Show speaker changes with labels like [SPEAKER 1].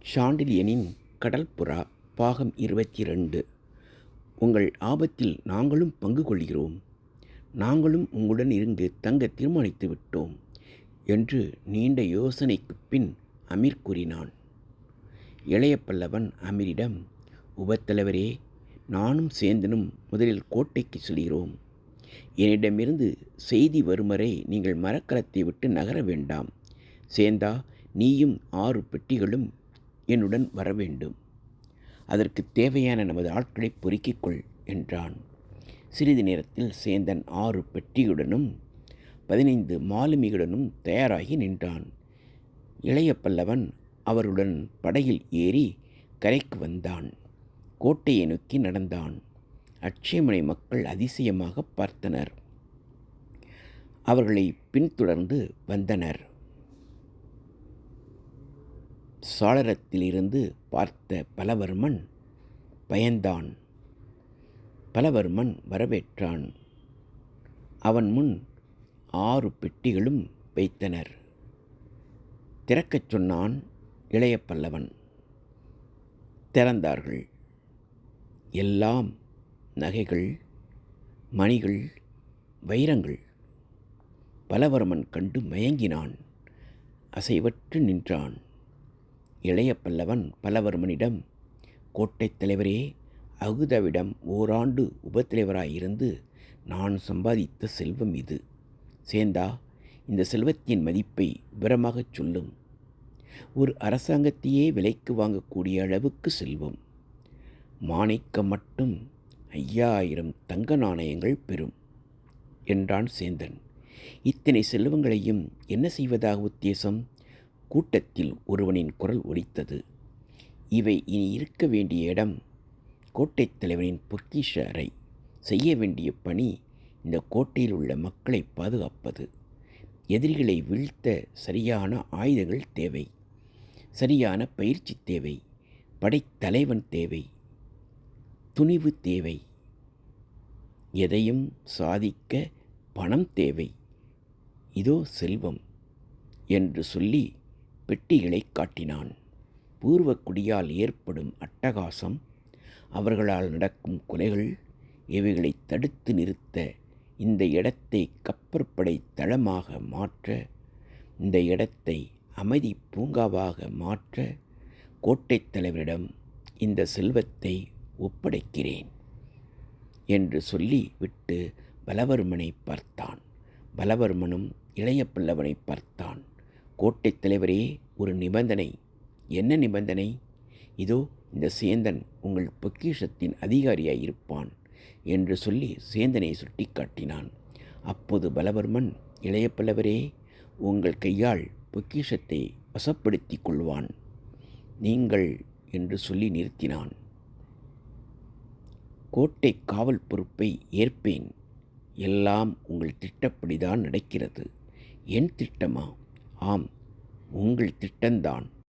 [SPEAKER 1] ஷாண்டில்யனின் கடல்புறா பாகம் 22. உங்கள் ஆபத்தில் நாங்களும் பங்கு கொள்கிறோம். நாங்களும் உங்களுடன் இருந்து தங்க தீர்மானித்து விட்டோம் என்று நீண்ட யோசனைக்குப் பின் அமீர் கூறினான். இளைய பல்லவன் அமீரிடம், உபத்தலைவரே, நானும் சேந்தனும் முதலில் கோட்டைக்கு செல்கிறோம். என்னிடமிருந்து செய்தி வரும் வரை நீங்கள் மரக்கலத்தை விட்டு நகர வேண்டாம். சேந்தா, நீயும் 6 பெட்டிகளும் என்னுடன் வரவேண்டும். அதற்கு தேவையான நமது ஆட்களை பொறுக்கிக் கொள் என்றான். சிறிது நேரத்தில் சேந்தன் 6 பெட்டியுடனும் 15 மாலுமிகளுடனும் தயாராகி நின்றான். இளைய பல்லவன் அவருடன் படகில் ஏறி கரைக்கு வந்தான். கோட்டையை நோக்கி நடந்தான். அட்சயமனை மக்கள் அதிசயமாக பார்த்தனர். அவர்களை பின்தொடர்ந்து வந்தனர். சாளரத்திலிருந்து பார்த்த பலவர்மன் பயந்தான். பலவர்மன் வரவேற்றான். அவன் முன் 6 பெட்டிகளும் வைத்தனர். திறக்கச் சொன்னான் இளைய பல்லவன். திறந்தார்கள். எல்லாம் நகைகள், மணிகள், வைரங்கள். பலவர்மன் கண்டு மயங்கினான். அசைவற்று நின்றான். இளைய பல்லவன் பலவர்மனிடம், கோட்டைத் தலைவரே, அகுதாவிடம் ஓராண்டு உபத்தலைவராயிருந்து நான் சம்பாதித்த செல்வம் இது. சேந்தா, இந்த செல்வத்தின் மதிப்பை விவரமாகச் சொல்லும். ஒரு அரசாங்கத்தையே விலைக்கு வாங்கக்கூடிய அளவுக்கு செல்வம். மாணிக்கம் மட்டும் 5000 தங்க நாணயங்கள் பெறும் என்றான் சேந்தன். இத்தனை செல்வங்களையும் என்ன செய்வதாக உத்தேசம்? கூட்டத்தில் ஒருவனின் குரல் ஒலித்தது. இவை இனி இருக்க வேண்டிய இடம். கோட்டைத் தலைவனின் பொக்கிஷ அறை. செய்ய வேண்டிய பணி இந்த கோட்டையில் உள்ள மக்களை பாதுகாப்பது. எதிரிகளை வீழ்த்த சரியான ஆயுதங்கள் தேவை. சரியான பயிற்சி தேவை. படைத்தலைவன் தேவை. துணிவு தேவை. எதையும் சாதிக்க பணம் தேவை. இதோ செல்வம் என்று சொல்லி பெட்டிகளை காட்டினான். பூர்வக்குடியால் ஏற்படும் அட்டகாசம், அவர்களால் நடக்கும் கொலைகள், இவைகளை தடுத்து நிறுத்த இந்த இடத்தை கப்பற்படை தளமாக மாற்ற, இந்த இடத்தை அமைதி பூங்காவாக மாற்ற கோட்டைத் தலைவரிடம் இந்த செல்வத்தை ஒப்படைக்கிறேன் என்று சொல்லி விட்டு பலவர்மனை பார்த்தான். பலவர்மனும் இளைய பல்லவனை பார்த்தான். கோட்டைத் தலைவரே, ஒரு நிபந்தனை. என்ன நிபந்தனை? இதோ இந்த சேந்தன் உங்கள் பொக்கிஷத்தின் அதிகாரியாய் இருப்பான் என்று சொல்லி சேந்தனை சுட்டி காட்டினான். அப்போது பலவர்மன், இளைய பல்லவரே, உங்கள் கையால் பொக்கிஷத்தை வசப்படுத்தி கொள்வான். நீங்கள் என்று சொல்லி நிறுத்தினான். கோட்டை காவல் பொறுப்பை ஏற்பேன். எல்லாம் உங்கள் திட்டப்படிதான் நடக்கிறது. என் திட்டமா? ஆம், உங்கள் திட்டம்தான்.